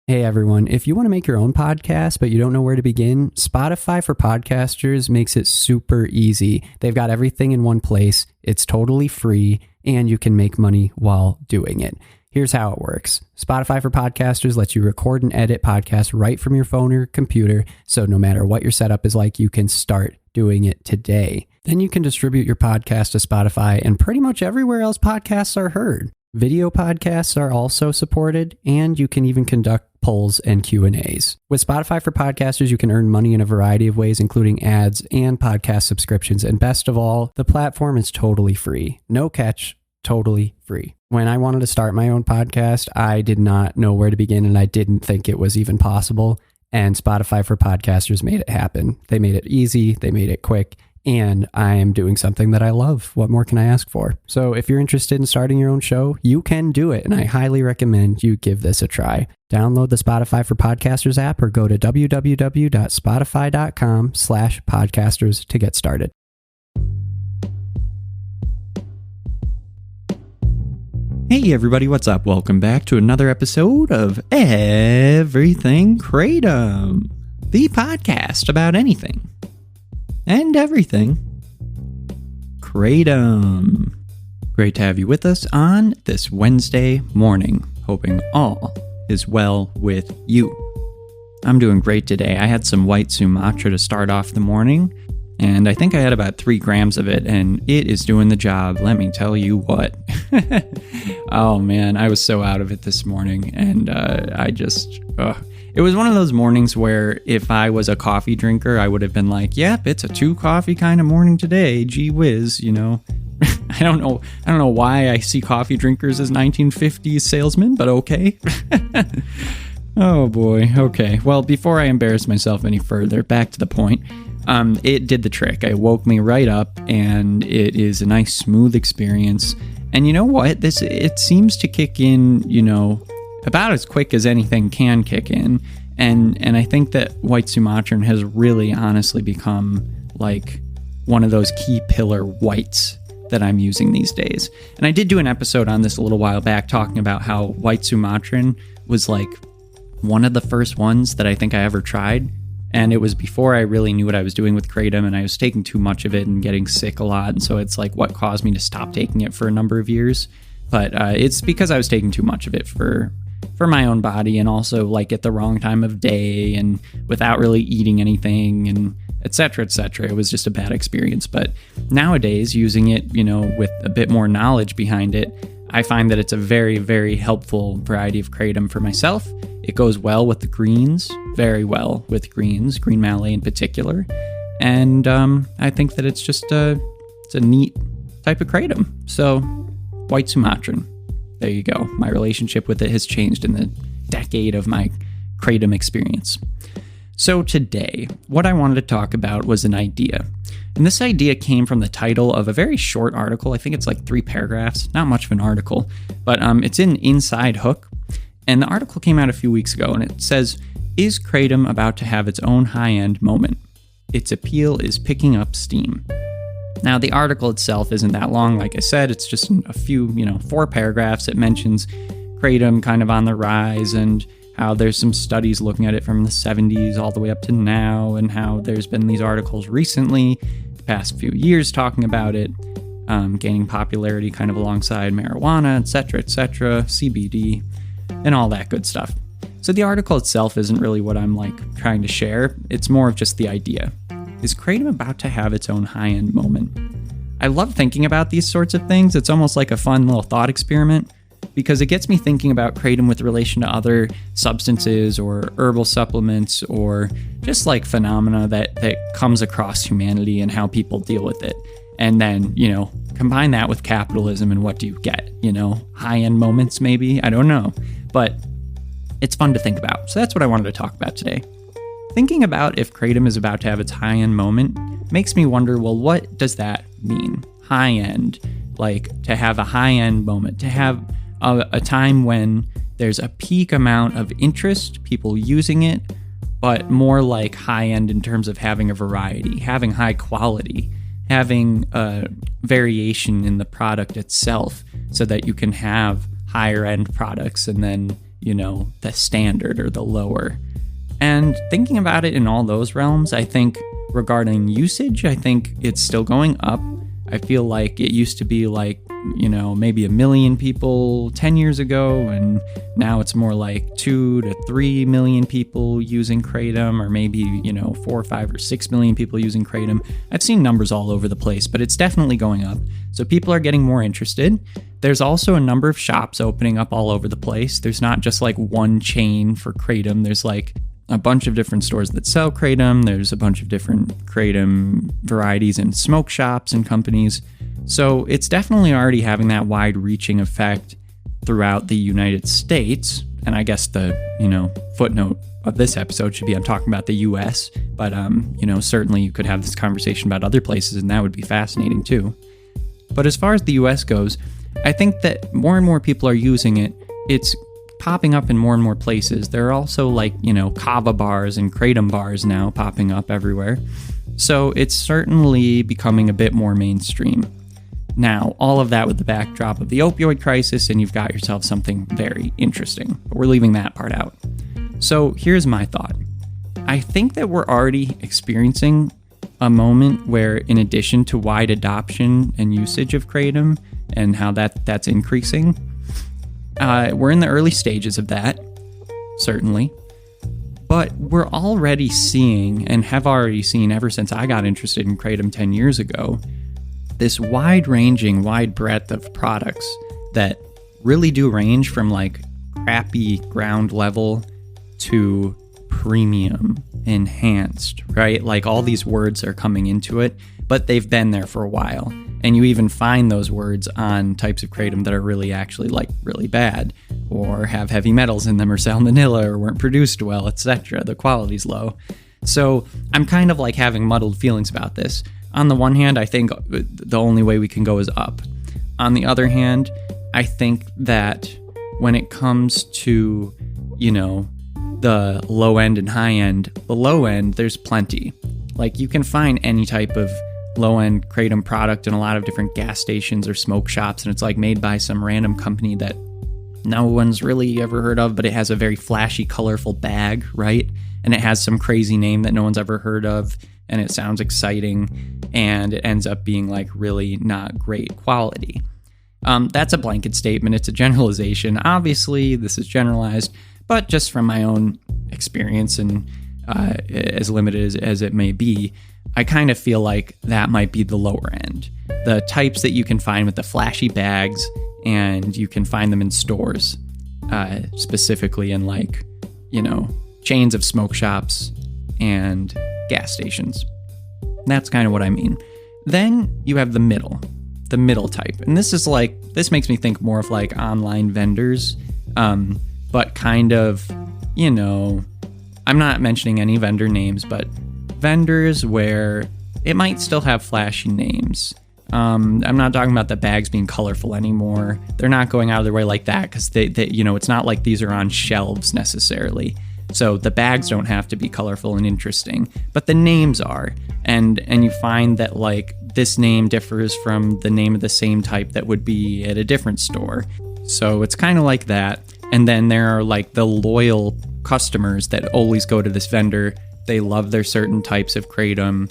Hey everyone, if you want to make your own podcast but you don't know where to begin, Spotify for Podcasters makes it super easy. They've got everything in one place, it's totally free, and you can make money while doing it. Here's how it works. Spotify for Podcasters lets you record and edit podcasts right from your phone or computer, so no matter what your setup is like, you can start doing it today. Then you can distribute your podcast to Spotify and pretty much everywhere else podcasts are heard. Video podcasts are also supported, and you can even conduct polls and Q&As. With Spotify for Podcasters, you can earn money in a variety of ways, including ads and podcast subscriptions. And best of all, the platform is totally free. No catch, totally free. When I wanted to start my own podcast, I did not know where to begin, and I didn't think it was even possible. And Spotify for Podcasters made it happen. They made it easy, they made it quick, and I am doing something that I love. What more can I ask for? So if you're interested in starting your own show, you can do it, and I highly recommend you give this a try. Download the Spotify for Podcasters app or go to www.spotify.com/podcasters to get started. Hey everybody, what's up? Welcome back to another episode of Everything Kratom, the podcast about anything and everything Kratom. Great to have you with us on this Wednesday morning. Hoping all is well with you. I'm doing great today. I had some white Sumatra to start off the morning, and I think I had about 3 grams of it, and it is doing the job. Let me tell you what. Oh man, I was so out of it this morning, and it was one of those mornings where if I was a coffee drinker, I would have been like, yep, it's a 2 coffee kind of morning today. Gee whiz, you know. I don't know why I see coffee drinkers as 1950s salesmen, but okay. Oh boy. Okay. Well, before I embarrass myself any further, back to the point. It did the trick. It woke me right up, and it is a nice, smooth experience. And you know what? It seems to kick in, you know, about as quick as anything can kick in. And I think that white Sumatran has really honestly become like one of those key pillar whites that I'm using these days. And I did do an episode on this a little while back talking about how white Sumatran was like one of the first ones that I think I ever tried. And it was before I really knew what I was doing with Kratom, and I was taking too much of it and getting sick a lot. And so it's like what caused me to stop taking it for a number of years. But it's because I was taking too much of it for my own body, and also like at the wrong time of day and without really eating anything, and et cetera, et cetera. It was just a bad experience. But nowadays, using it, you know, with a bit more knowledge behind it, I find that it's a very, very helpful variety of Kratom for myself. It goes well with the greens, very well with greens, green mallee in particular. And I think that it's just it's a neat type of Kratom. So, white Sumatran. There you go. My relationship with it has changed in the decade of my Kratom experience. So today, what I wanted to talk about was an idea. And this idea came from the title of a very short article. I think it's like 3 paragraphs, not much of an article, but it's in Inside Hook. And the article came out a few weeks ago, and it says, "Is Kratom about to have its own high-end moment? Its appeal is picking up steam." Now, the article itself isn't that long. Like I said, it's just a few, 4 paragraphs. It mentions Kratom kind of on the rise, and how there's some studies looking at it from the 70s all the way up to now, and how there's been these articles recently, the past few years, talking about it, gaining popularity kind of alongside marijuana, etc., CBD, and all that good stuff. So the article itself isn't really what I'm like trying to share. It's more of just the idea. Is Kratom about to have its own high-end moment? I love thinking about these sorts of things. It's almost like a fun little thought experiment, because it gets me thinking about Kratom with relation to other substances or herbal supplements, or just like phenomena that comes across humanity and how people deal with it. And then, combine that with capitalism, and what do you get? High-end moments maybe? I don't know. But it's fun to think about. So that's what I wanted to talk about today. Thinking about if Kratom is about to have its high-end moment makes me wonder, well, what does that mean? High-end, like to have a high-end moment, to have a time when there's a peak amount of interest, people using it, but more like high-end in terms of having a variety, having high quality, having a variation in the product itself so that you can have higher-end products and then the standard or the lower. And thinking about it in all those realms, I think regarding usage, I think it's still going up. I feel like it used to be like, maybe 1 million people 10 years ago, and now it's more like 2 to 3 million people using Kratom, or maybe, 4 or 5 or 6 million people using Kratom. I've seen numbers all over the place, but it's definitely going up. So people are getting more interested. There's also a number of shops opening up all over the place. There's not just like one chain for Kratom. There's like a bunch of different stores that sell Kratom. There's a bunch of different Kratom varieties in smoke shops and companies. So it's definitely already having that wide-reaching effect throughout the United States. And I guess the, footnote of this episode should be I'm talking about the US. But, certainly you could have this conversation about other places, and that would be fascinating too. But as far as the US goes, I think that more and more people are using it. It's popping up in more and more places. There are also like, kava bars and Kratom bars now popping up everywhere. So it's certainly becoming a bit more mainstream. Now, all of that with the backdrop of the opioid crisis, and you've got yourself something very interesting. But we're leaving that part out. So here's my thought. I think that we're already experiencing a moment where, in addition to wide adoption and usage of Kratom and how that's increasing, we're in the early stages of that, certainly. But we're already seeing, and have already seen ever since I got interested in Kratom 10 years ago, this wide-ranging, wide breadth of products that really do range from like crappy ground level to premium, enhanced, right? Like all these words are coming into it, but they've been there for a while. And you even find those words on types of Kratom that are really actually like really bad, or have heavy metals in them, or salmonella, or weren't produced well, etc. The quality's low. So I'm kind of like having muddled feelings about this. On the one hand, I think the only way we can go is up. On the other hand, I think that when it comes to, the low end and high end, the low end, there's plenty. Like you can find any type of low-end Kratom product in a lot of different gas stations or smoke shops, and it's like made by some random company that no one's really ever heard of, but it has a very flashy, colorful bag, right? And it has some crazy name that no one's ever heard of, and it sounds exciting, and it ends up being like really not great quality. That's a blanket statement. It's a generalization. Obviously, this is generalized, but just from my own experience and as limited as it may be, I kind of feel like that might be the lower end. The types that you can find with the flashy bags, and you can find them in stores, specifically in like, chains of smoke shops and gas stations. That's kind of what I mean. Then you have the middle type. And this makes me think more of like online vendors, but kind of, I'm not mentioning any vendor names, but vendors where it might still have flashy names. I'm not talking about the bags being colorful anymore. They're not going out of their way like that because they it's not like these are on shelves necessarily. So the bags don't have to be colorful and interesting, but the names are. And you find that like this name differs from the name of the same type that would be at a different store. So it's kind of like that. And then there are like the loyal customers that always go to this vendor. They love their certain types of Kratom.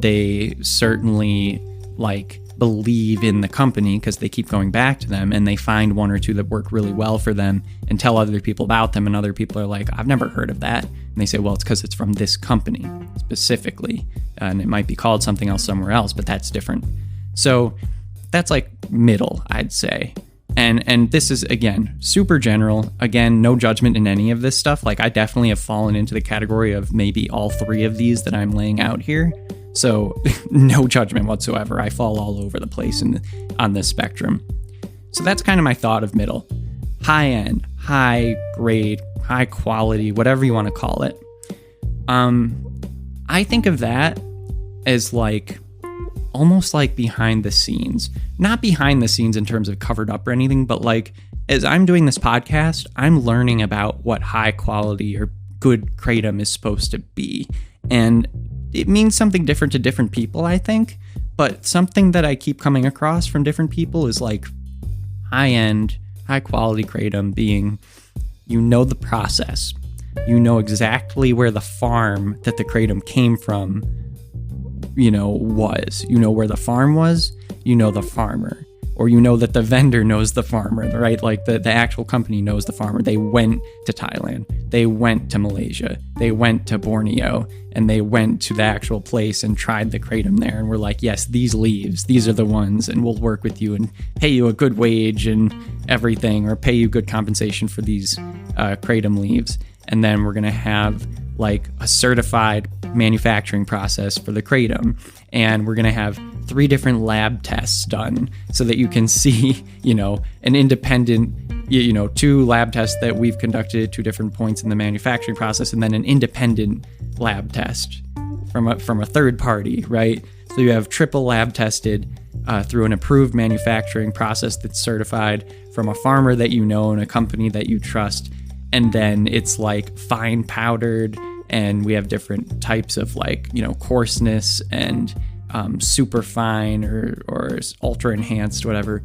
They certainly like believe in the company because they keep going back to them, and they find one or two that work really well for them and tell other people about them. And other people are like, I've never heard of that. And they say, well, it's because it's from this company specifically. And it might be called something else somewhere else, but that's different. So that's like middle, I'd say. And this is, again, super general. Again, no judgment in any of this stuff. Like I definitely have fallen into the category of maybe all three of these that I'm laying out here. So no judgment whatsoever. I fall all over the place on this spectrum. So that's kind of my thought of middle. High end, high grade, high quality, whatever you want to call it. I think of that as like almost like behind the scenes. Not behind the scenes in terms of covered up or anything, but like as I'm doing this podcast, I'm learning about what high quality or good Kratom is supposed to be. And it means something different to different people, I think. But something that I keep coming across from different people is like high-end, high-quality Kratom being, you know the process. You know exactly where the farm that the kratom came from, was. You know where the farm was, you know the farmer. Or you know that the vendor knows the farmer, right? Like the actual company knows the farmer. They went to Thailand, they went to Malaysia, they went to Borneo, and they went to the actual place and tried the kratom there. And we're like, yes, these leaves, these are the ones, and we'll work with you and pay you a good wage and everything, or pay you good compensation for these kratom leaves. And then we're gonna have like a certified manufacturing process for the kratom, and we're gonna have 3 different lab tests done so that you can see, an independent, 2 lab tests that we've conducted at 2 different points in the manufacturing process, and then an independent lab test from a third party, right? So you have triple lab tested through an approved manufacturing process that's certified from a farmer that you know and a company that you trust. And then it's like fine powdered, and we have different types of coarseness and super fine or ultra enhanced, whatever.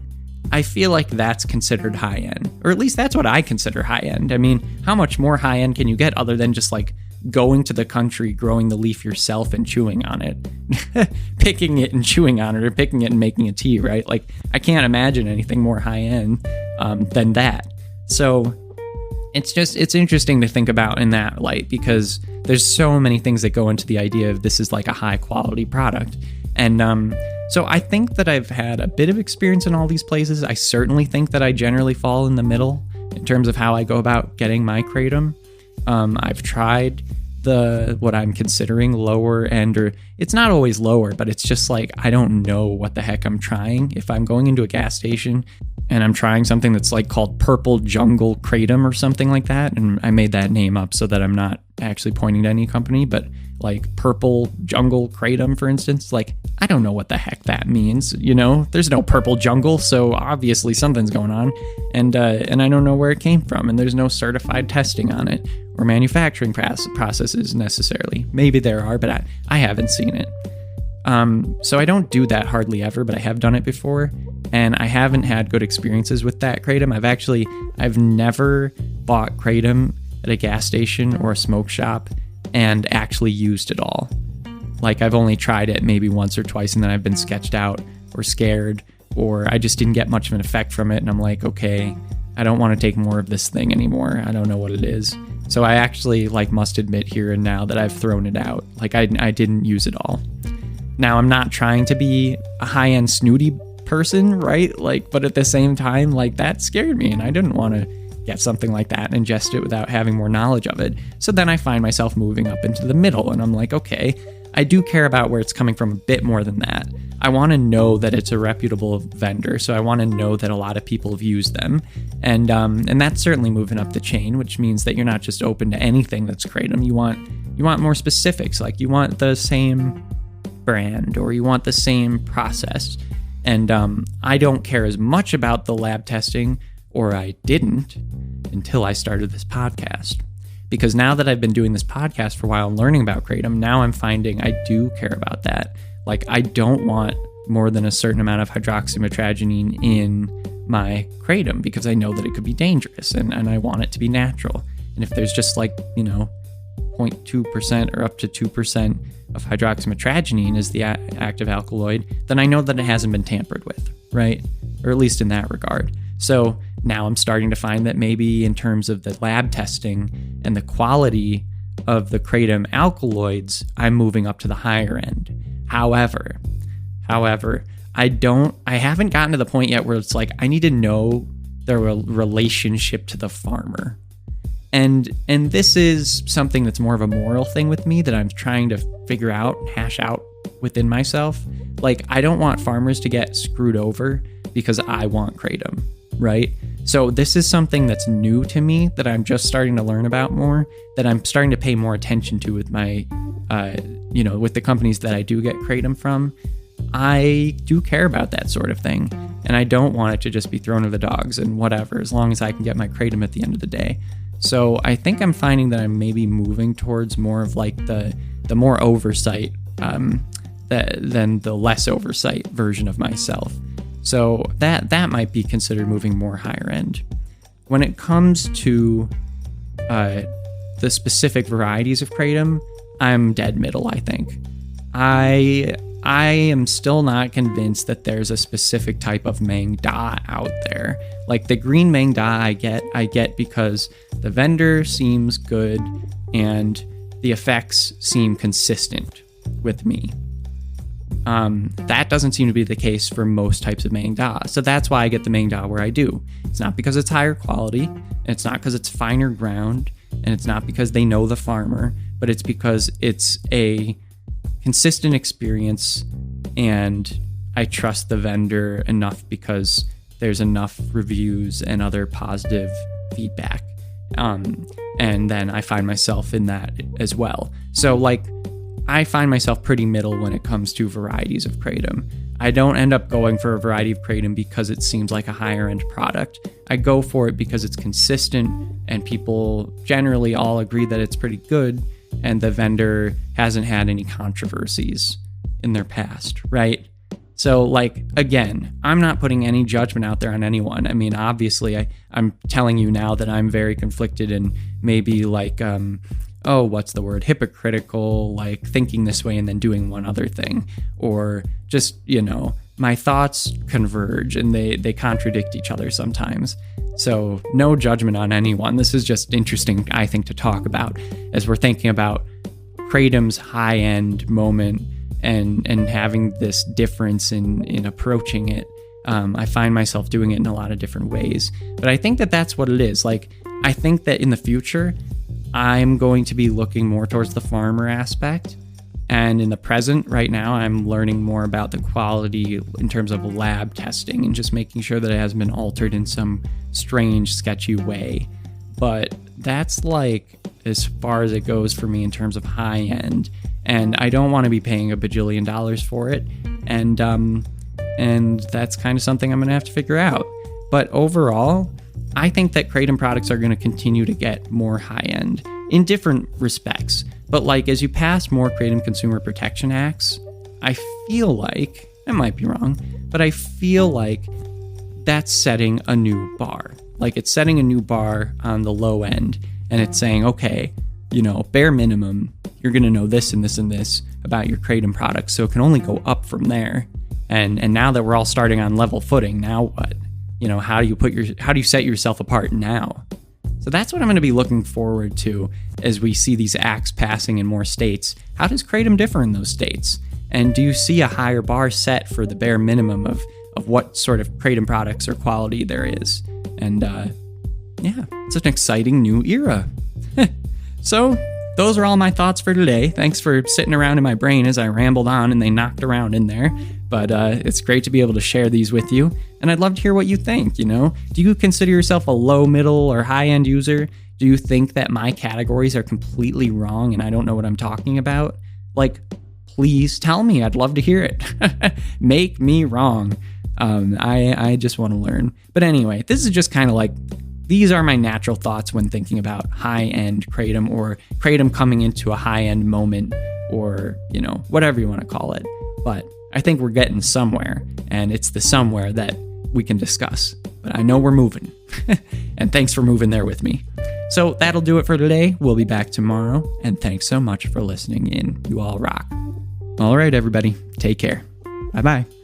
I feel like that's considered high end, or at least that's what I consider high end. I mean, how much more high end can you get other than just like going to the country, growing the leaf yourself and chewing on it, picking it and chewing on it, or picking it and making a tea, right? Like, I can't imagine anything more high end than that. So it's interesting to think about in that light, because there's so many things that go into the idea of this is like a high quality product. And so I think that I've had a bit of experience in all these places. I certainly think that I generally fall in the middle in terms of how I go about getting my kratom. I've tried what I'm considering lower end, or it's not always lower, but it's just like, I don't know what the heck I'm trying. If I'm going into a gas station and I'm trying something that's like called Purple Jungle Kratom or something like that, and I made that name up so that I'm not actually pointing to any company, but like Purple Jungle Kratom, for instance, like, I don't know what the heck that means. There's no purple jungle, so obviously something's going on, and I don't know where it came from, and there's no certified testing on it or manufacturing processes necessarily. Maybe there are, but I haven't seen it. So I don't do that hardly ever, but I have done it before, and I haven't had good experiences with that kratom. I've never bought kratom at a gas station or a smoke shop and actually used it all. Like, I've only tried it maybe once or twice, and then I've been sketched out or scared, or I just didn't get much of an effect from it, and I'm like, okay, I don't want to take more of this thing anymore. I don't know what it is. So I actually must admit here and now that I've thrown it out. Like, I didn't use it all. Now, I'm not trying to be a high-end snooty person, right? But at the same time, that scared me, and I didn't want to get something like that and ingest it without having more knowledge of it. So then I find myself moving up into the middle, and I'm like, okay, I do care about where it's coming from a bit more than that. I want to know that it's a reputable vendor, so I want to know that a lot of people have used them, and that's certainly moving up the chain, which means that you're not just open to anything that's kratom. You want more specifics, like you want the same brand, or you want the same process. And I don't care as much about the lab testing, or I didn't, until I started this podcast. Because now that I've been doing this podcast for a while and learning about kratom, now I'm finding I do care about that. I don't want more than a certain amount of hydroxymetragenine in my kratom, because I know that it could be dangerous, and I want it to be natural. And if there's just 0.2% or up to 2% of hydroxymetragenine as the active alkaloid, then I know that it hasn't been tampered with, right? Or at least in that regard. So now I'm starting to find that maybe in terms of the lab testing and the quality of the kratom alkaloids, I'm moving up to the higher end. However, I haven't gotten to the point yet where it's I need to know the relationship to the farmer. And this is something that's more of a moral thing with me that I'm trying to figure out, hash out within myself. I don't want farmers to get screwed over because I want kratom, right? So this is something that's new to me that I'm just starting to learn about more, that I'm starting to pay more attention to with my, with the companies that I do get kratom from. I do care about that sort of thing, and I don't want it to just be thrown to the dogs and whatever, as long as I can get my kratom at the end of the day. So I think I'm finding that I'm maybe moving towards more of the more oversight than the less oversight version of myself. So that might be considered moving more higher end. When it comes to the specific varieties of Kratom, I'm dead middle, I think. I am still not convinced that there's a specific type of Mang Da out there. Like the green Mang Da I get because the vendor seems good and the effects seem consistent with me. That doesn't seem to be the case for most types of Mang Da. So that's why I get the Mang Da where I do. It's not because it's higher quality, and it's not because it's finer ground, and it's not because they know the farmer, but it's because it's a consistent experience and I trust the vendor enough because there's enough reviews and other positive feedback. And then I find myself in that as well. So like, I find myself pretty middle when it comes to varieties of Kratom. I don't end up going for a variety of Kratom because it seems like a higher end product. I go for it because it's consistent and people generally all agree that it's pretty good and the vendor hasn't had any controversies in their past, right? So like, again, I'm not putting any judgment out there on anyone. I mean, obviously I'm telling you now that I'm very conflicted and maybe like, hypocritical, like thinking this way and then doing one other thing, or just, my thoughts converge and they contradict each other sometimes. So no judgment on anyone. This is just interesting, I think, to talk about as we're thinking about Kratom's high-end moment and having this difference in approaching it. I find myself doing it in a lot of different ways, but I think that that's what it is. Like, I think that in the future, I'm going to be looking more towards the farmer aspect. And in the present, right now, I'm learning more about the quality in terms of lab testing and just making sure that it hasn't been altered in some strange, sketchy way. But that's like as far as it goes for me in terms of high end. And I don't want to be paying $1 bajillion for it. And that's kind of something I'm going to have to figure out. But overall, I think that Kratom products are going to continue to get more high end in different respects. But like, as you pass more Kratom Consumer Protection Acts, I feel like, I might be wrong, but I feel like that's setting a new bar. Like, it's setting a new bar on the low end, and it's saying, okay, bare minimum, you're going to know this and this and this about your Kratom products, so it can only go up from there. And now that we're all starting on level footing, now what? How do you set yourself apart now? So that's what I'm going to be looking forward to as we see these acts passing in more states. How does Kratom differ in those states? And do you see a higher bar set for the bare minimum of what sort of Kratom products or quality there is? And it's an exciting new era. So those are all my thoughts for today. Thanks for sitting around in my brain as I rambled on and they knocked around in there. But it's great to be able to share these with you. And I'd love to hear what you think, Do you consider yourself a low, middle, or high-end user? Do you think that my categories are completely wrong and I don't know what I'm talking about? Like, please tell me. I'd love to hear it. Make me wrong. I just want to learn. But anyway, this is just kind of like, these are my natural thoughts when thinking about high-end Kratom or Kratom coming into a high-end moment or, whatever you want to call it. But I think we're getting somewhere, and it's the somewhere that we can discuss. But I know we're moving, and thanks for moving there with me. So that'll do it for today. We'll be back tomorrow, and thanks so much for listening in. You all rock. All right, everybody, take care. Bye-bye.